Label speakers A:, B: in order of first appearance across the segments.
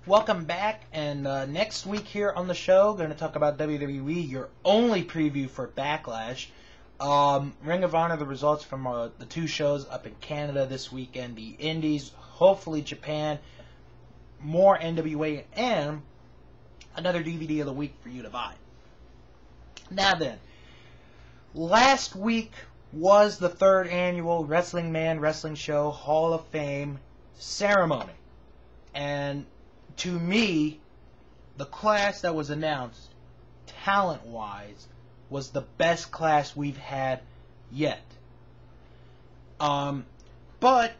A: Welcome back, and next week here on the show, going to talk about WWE, your only preview for Backlash. Ring of Honor, the results from the two shows up in Canada this weekend, the Indies, hopefully Japan, more NWA, and another DVD of the week for you to buy. Now then, last week was the third annual Wrestling Man Wrestling Show Hall of Fame ceremony. And to me, the class that was announced, talent-wise, was the best class we've had yet. But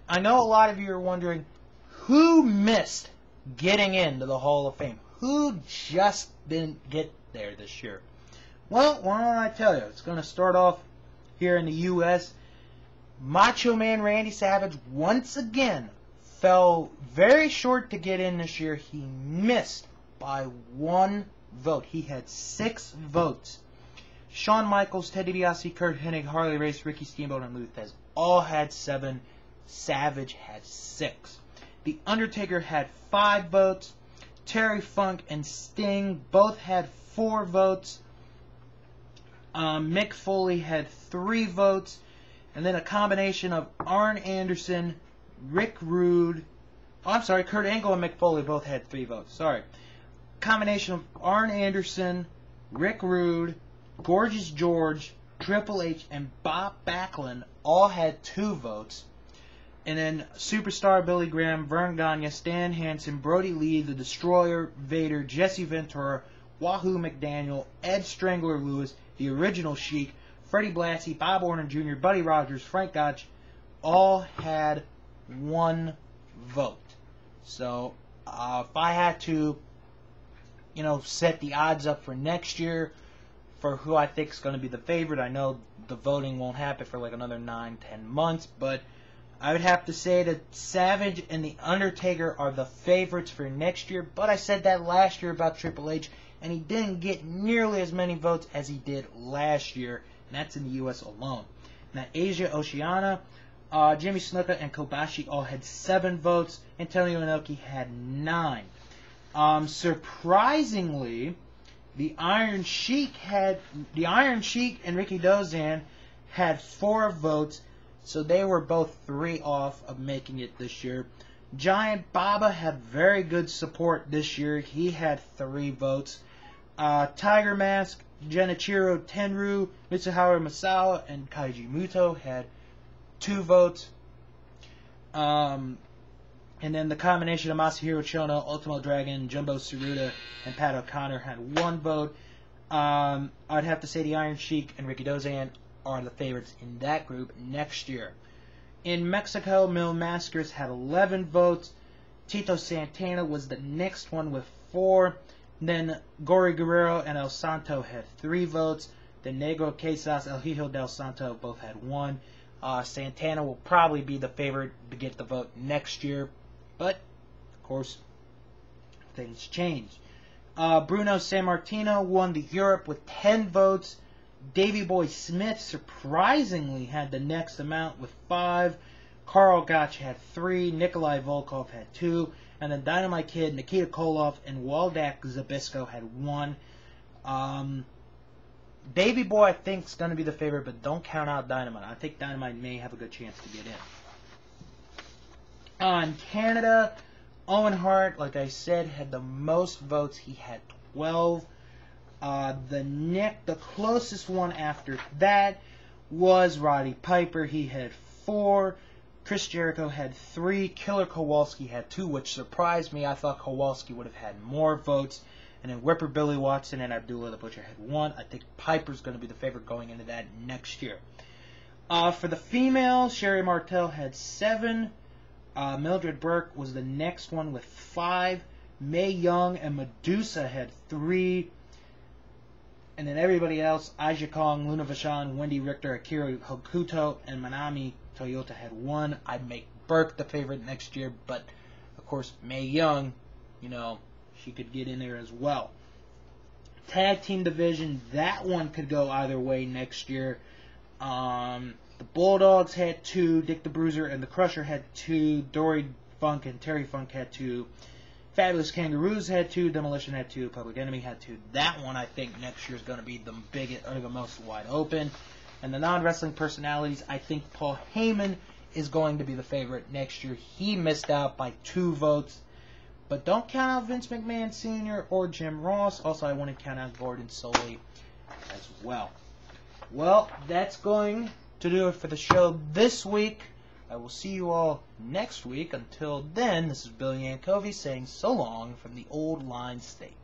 A: I know a lot of you are wondering, who missed getting into the Hall of Fame? Who just didn't get there this year? Well, why don't I tell you? It's going to start off here in the U.S. Macho Man Randy Savage once again fell very short to get in this year. He missed by 1 vote. He had 6 votes. Shawn Michaels, Ted DiBiase, Curt Hennig, Harley Race, Ricky Steamboat, and Lou Thesz all had 7. Savage had 6. The Undertaker had 5 votes. Terry Funk and Sting both had 4 votes. Mick Foley had 3 votes. And then a combination of Arn Anderson, Rick Rude, Kurt Angle and Mick Foley both had 3 votes. Sorry. Combination of Arn Anderson, Rick Rude, Gorgeous George, Triple H, and Bob Backlund all had 2 votes. And then Superstar Billy Graham, Vern Gagne, Stan Hansen, Brody Lee, The Destroyer, Vader, Jesse Ventura, Wahoo McDaniel, Ed Strangler Lewis, The Original Sheik, Freddie Blassie, Bob Orton Jr., Buddy Rogers, Frank Gotch, all had 1 vote. So, if I had to, set the odds up for next year for who I think is going to be the favorite, I know the voting won't happen for like another 9-10 months, but I would have to say that Savage and The Undertaker are the favorites for next year, but I said that last year about Triple H, and he didn't get nearly as many votes as he did last year, and that's in the U.S. alone. Now, Asia, Oceania, Jimmy Snuka and Kobashi all had 7 votes. Antonio Inoki had 9. Surprisingly, the Iron Sheik and Ricky Dozan had 4 votes, so they were both 3 off of making it this year. Giant Baba had very good support this year. He had 3 votes. Tiger Mask, Genichiro Tenryu, Mitsuharu Misawa, and Kaiji Muto had 2 votes. And then the combination of Masahiro Chono, Ultimo Dragon, Jumbo Tsuruta, and Pat O'Connor had 1 vote. I'd have to say the Iron Sheik and Ricky Dozan are the favorites in that group next year. In Mexico, Mil Mascaras had 11 votes. Tito Santana was the next one with 4. Then Gory Guerrero and El Santo had 3 votes. Then Negro Quesas, El Hijo del Santo both had 1. Santana will probably be the favorite to get the vote next year, but of course things change. Bruno Sammartino won the Europe with 10 votes. Davey Boy Smith surprisingly had the next amount with 5. Karl Gotch had 3. Nikolai Volkov had 2. And then Dynamite Kid, Nikita Koloff, and Waldak Zabisco had 1. Davey Boy, I think, is going to be the favorite, but don't count out Dynamite. I think Dynamite may have a good chance to get in. In Canada, Owen Hart, like I said, had the most votes. He had 12. The closest one after that was Roddy Piper. He had 4. Chris Jericho had 3. Killer Kowalski had 2, which surprised me. I thought Kowalski would have had more votes. And then Whipper Billy Watson and Abdullah the Butcher had 1. I think Piper's going to be the favorite going into that next year. For the females, Sherry Martel had 7. Mildred Burke was the next one with 5. Mae Young and Medusa had 3. And then everybody else, Aja Kong, Luna Vachon, Wendy Richter, Akira Hokuto, and Manami Toyota had 1. I'd make Burke the favorite next year, but of course Mae Young, she could get in there as well. Tag team division, that one could go either way next year. The Bulldogs had 2, Dick the Bruiser and the Crusher had 2, Dory Funk and Terry Funk had 2, Fabulous Kangaroos had 2, Demolition had 2, Public Enemy had 2. That one, I think, next year is going to be the biggest or the most wide open. And the non-wrestling personalities, I think Paul Heyman is going to be the favorite next year. He missed out by 2 votes. But don't count out Vince McMahon Sr. or Jim Ross. Also, I want to count out Gordon Solie as well. Well, that's going to do it for the show this week. I will see you all next week. Until then, this is Billy Yankovi saying so long from the Old Line State.